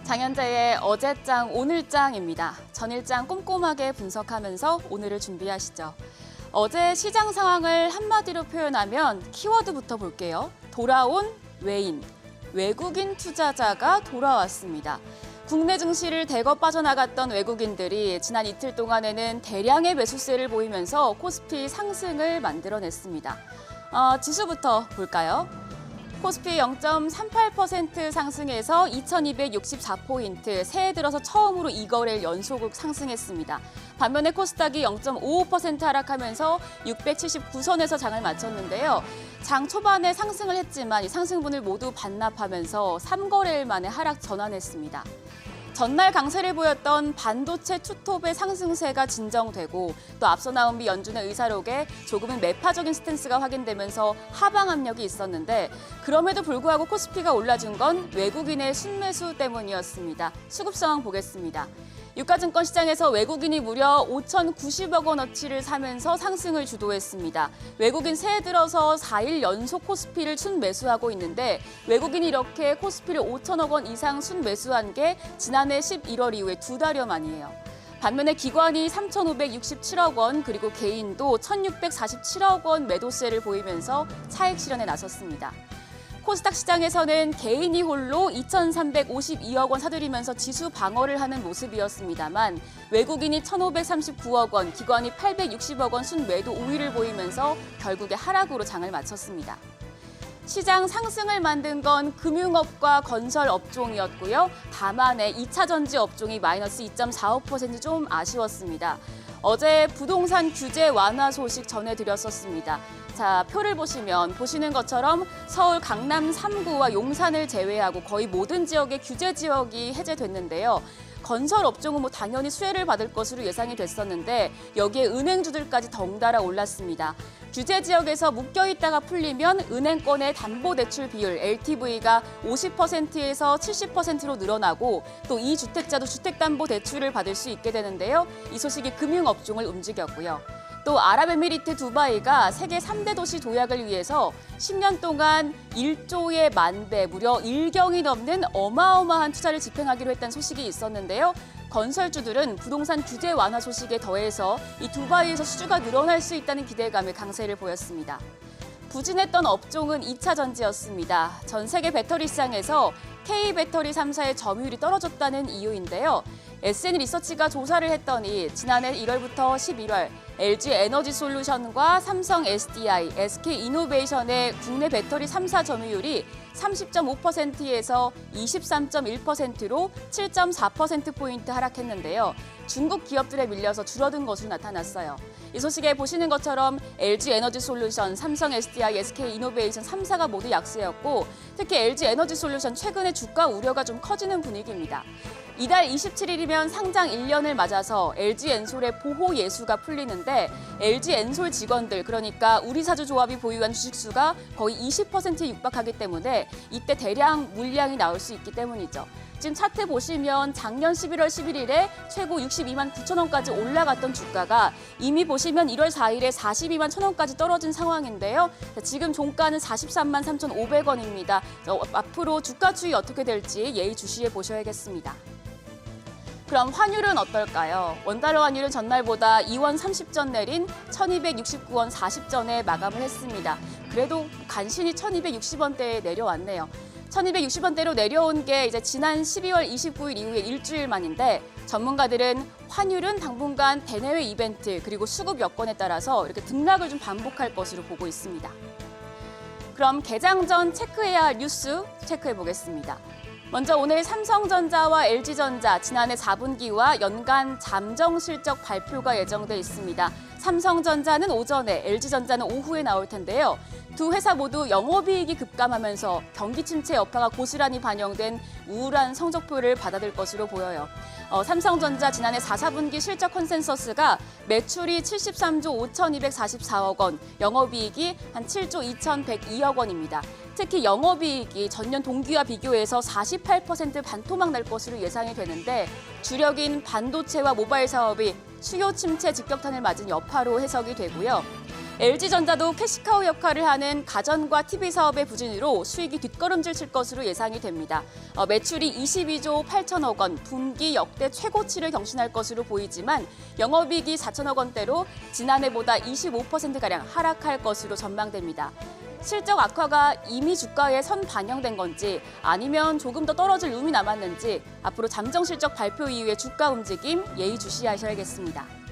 장현재의 어제장 오늘장입니다. 전일장 꼼꼼하게 분석하면서 오늘을 준비하시죠. 어제 시장 상황을 한마디로 표현하면 키워드부터 볼게요. 돌아온 외인, 외국인 투자자가 돌아왔습니다. 국내 증시를 대거 빠져나갔던 외국인들이 지난 이틀 동안에는 대량의 매수세를 보이면서 코스피 상승을 만들어냈습니다. 지수부터 볼까요? 코스피 0.38% 상승해서 2264포인트, 새해 들어서 처음으로 2거래일 연속으로 상승했습니다. 반면에 코스닥이 0.55% 하락하면서 679선에서 장을 마쳤는데요. 장 초반에 상승을 했지만 이 상승분을 모두 반납하면서 3거래일 만에 하락 전환했습니다. 전날 강세를 보였던 반도체 투톱의 상승세가 진정되고 또 앞서 나온 미 연준의 의사록에 조금은 매파적인 스탠스가 확인되면서 하방 압력이 있었는데 그럼에도 불구하고 코스피가 올라준 건 외국인의 순매수 때문이었습니다. 수급 상황 보겠습니다. 유가증권 시장에서 외국인이 무려 5,090억 원어치를 사면서 상승을 주도했습니다. 외국인 새해 들어서 4일 연속 코스피를 순매수하고 있는데 외국인이 이렇게 코스피를 5천억 원 이상 순매수한 게 지난해 11월 이후에 2달여 만이에요. 반면에 기관이 3,567억 원 그리고 개인도 1,647억 원 매도세를 보이면서 차익 실현에 나섰습니다. 코스닥 시장에서는 개인이 홀로 2,352억 원 사들이면서 지수 방어를 하는 모습이었습니다만 외국인이 1,539억 원, 기관이 860억 원 순매도 우위를 보이면서 결국에 하락으로 장을 마쳤습니다. 시장 상승을 만든 건 금융업과 건설 업종이었고요. 다만 2차 전지 업종이 마이너스 2.45% 좀 아쉬웠습니다. 어제 부동산 규제 완화 소식 전해드렸었습니다. 자, 표를 보시는 것처럼 서울 강남 3구와 용산을 제외하고 거의 모든 지역의 규제 지역이 해제됐는데요. 건설 업종은 당연히 수혜를 받을 것으로 예상이 됐었는데 여기에 은행주들까지 덩달아 올랐습니다. 규제 지역에서 묶여있다가 풀리면 은행권의 담보대출 비율 LTV가 50%에서 70%로 늘어나고 또 이 주택자도 주택담보대출을 받을 수 있게 되는데요. 이 소식이 금융업종을 움직였고요. 또 아랍에미리트 두바이가 세계 3대 도시 도약을 위해서 10년 동안 1조의 만배, 무려 1경이 넘는 어마어마한 투자를 집행하기로 했다는 소식이 있었는데요. 건설주들은 부동산 규제 완화 소식에 더해서 이 두바이에서 수주가 늘어날 수 있다는 기대감에 강세를 보였습니다. 부진했던 업종은 2차 전지였습니다. 전 세계 배터리 시장에서 K배터리 3사의 점유율이 떨어졌다는 이유인데요. SN리서치가 조사를 했더니 지난해 1월부터 11월 LG 에너지솔루션과 삼성 SDI, SK이노베이션의 국내 배터리 3사 점유율이 30.5%에서 23.1%로 7.4%포인트 하락했는데요. 중국 기업들에 밀려서 줄어든 것으로 나타났어요. 이 소식에 보시는 것처럼 LG 에너지솔루션, 삼성 SDI, SK이노베이션 3사가 모두 약세였고 특히 LG 에너지솔루션 최근에 주가 우려가 좀 커지는 분위기입니다. 이달 27일이면 상장 1년을 맞아서 LG엔솔의 보호 예수가 풀리는데 LG엔솔 직원들 그러니까 우리사주조합이 보유한 주식수가 거의 20%에 육박하기 때문에 이때 대량 물량이 나올 수 있기 때문이죠. 지금 차트 보시면 작년 11월 11일에 최고 62만 9천 원까지 올라갔던 주가가 이미 보시면 1월 4일에 42만 1천 원까지 떨어진 상황인데요. 지금 종가는 43만 3,500원입니다. 앞으로 주가 추이 어떻게 될지 예의주시해 보셔야겠습니다. 그럼 환율은 어떨까요? 원달러 환율은 전날보다 2원 30전 내린 1,269원 40전에 마감을 했습니다. 그래도 간신히 1,260원대에 내려왔네요. 1,260원대로 내려온 게 이제 지난 12월 29일 이후에 일주일 만인데 전문가들은 환율은 당분간 대내외 이벤트 그리고 수급 여건에 따라서 이렇게 등락을 좀 반복할 것으로 보고 있습니다. 그럼 개장 전 체크해야 할 뉴스 체크해 보겠습니다. 먼저 오늘 삼성전자와 LG전자 지난해 4분기와 연간 잠정 실적 발표가 예정돼 있습니다. 삼성전자는 오전에, LG전자는 오후에 나올 텐데요. 두 회사 모두 영업이익이 급감하면서 경기 침체 여파가 고스란히 반영된 우울한 성적표를 받아들 것으로 보여요. 삼성전자 지난해 4, 4분기 실적 컨센서스가 매출이 73조 5,244억 원, 영업이익이 한 7조 2,102억 원입니다. 특히 영업이익이 전년 동기와 비교해서 48% 반토막 날 것으로 예상이 되는데 주력인 반도체와 모바일 사업이 수요 침체 직격탄을 맞은 여파로 해석이 되고요. LG전자도 캐시카우 역할을 하는 가전과 TV 사업의 부진으로 수익이 뒷걸음질 칠 것으로 예상이 됩니다. 매출이 22조 8천억 원, 분기 역대 최고치를 경신할 것으로 보이지만 영업이익이 4천억 원대로 지난해보다 25%가량 하락할 것으로 전망됩니다. 실적 악화가 이미 주가에 선반영된 건지 아니면 조금 더 떨어질 룸이 남았는지 앞으로 잠정 실적 발표 이후의 주가 움직임 예의주시하셔야겠습니다.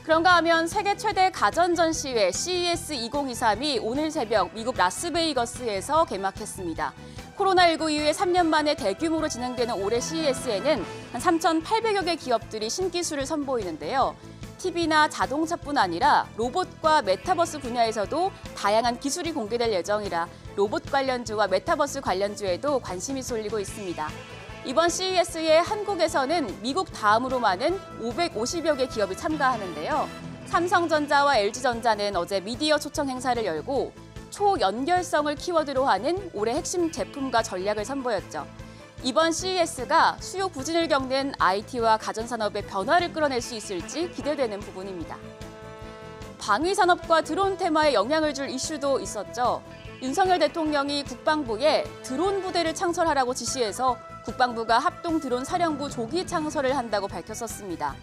그런가 하면 세계 최대 가전 전시회 CES 2023이 오늘 새벽 미국 라스베이거스에서 개막했습니다. 코로나19 이후에 3년 만에 대규모로 진행되는 올해 CES에는 한 3,800여 개 기업들이 신기술을 선보이는데요. TV나 자동차뿐 아니라 로봇과 메타버스 분야에서도 다양한 기술이 공개될 예정이라 로봇 관련주와 메타버스 관련주에도 관심이 쏠리고 있습니다. 이번 CES에 한국에서는 미국 다음으로 많은 550여 개 기업이 참가하는데요. 삼성전자와 LG전자는 어제 미디어 초청 행사를 열고 초연결성을 키워드로 하는 올해 핵심 제품과 전략을 선보였죠. 이번 CES가 수요 부진을 겪는 IT와 가전산업의 변화를 끌어낼 수 있을지 기대되는 부분입니다. 방위산업과 드론 테마에 영향을 줄 이슈도 있었죠. 윤석열 대통령이 국방부에 드론 부대를 창설하라고 지시해서 국방부가 합동 드론 사령부 조기 창설을 한다고 밝혔었습니다.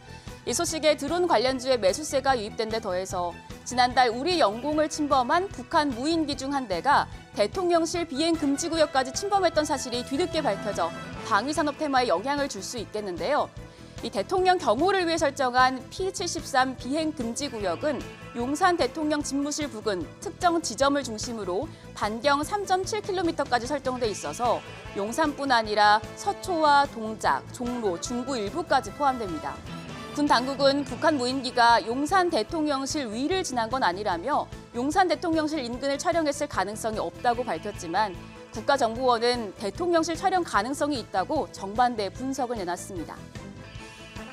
이 소식에 드론 관련주의 매수세가 유입된 데 더해서 지난달 우리 영공을 침범한 북한 무인기 중 한 대가 대통령실 비행 금지 구역까지 침범했던 사실이 뒤늦게 밝혀져 방위산업 테마에 영향을 줄 수 있겠는데요. 이 대통령 경호를 위해 설정한 P-73 비행 금지 구역은 용산 대통령 집무실 부근 특정 지점을 중심으로 반경 3.7km까지 설정돼 있어서 용산뿐 아니라 서초와 동작, 종로, 중구 일부까지 포함됩니다. 군 당국은 북한 무인기가 용산 대통령실 위를 지난 건 아니라며 용산 대통령실 인근을 촬영했을 가능성이 없다고 밝혔지만 국가정보원은 대통령실 촬영 가능성이 있다고 정반대 분석을 내놨습니다.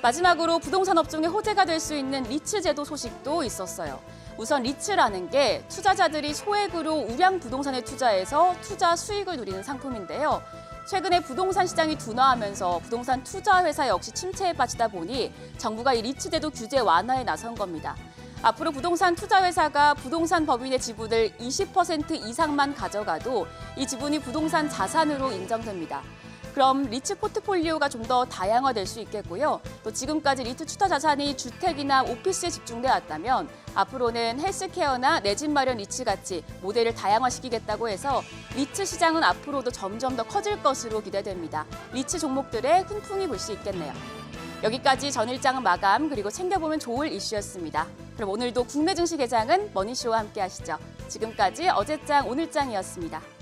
마지막으로 부동산 업종의 호재가 될 수 있는 리츠 제도 소식도 있었어요. 우선 리츠라는 게 투자자들이 소액으로 우량 부동산에 투자해서 투자 수익을 누리는 상품인데요. 최근에 부동산 시장이 둔화하면서 부동산 투자 회사 역시 침체에 빠지다 보니 정부가 이 리츠 제도 규제 완화에 나선 겁니다. 앞으로 부동산 투자 회사가 부동산 법인의 지분을 20% 이상만 가져가도 이 지분이 부동산 자산으로 인정됩니다. 그럼 리츠 포트폴리오가 좀 더 다양화될 수 있겠고요. 또 지금까지 리츠 투자 자산이 주택이나 오피스에 집중돼 왔다면 앞으로는 헬스케어나 내 집 마련 리츠 같이 모델을 다양화시키겠다고 해서 리츠 시장은 앞으로도 점점 더 커질 것으로 기대됩니다. 리츠 종목들의 훈풍이 불 수 있겠네요. 여기까지 전일장 마감 그리고 챙겨보면 좋을 이슈였습니다. 그럼 오늘도 국내 증시 개장은 머니쇼와 함께 하시죠. 지금까지 어제장 오늘장이었습니다.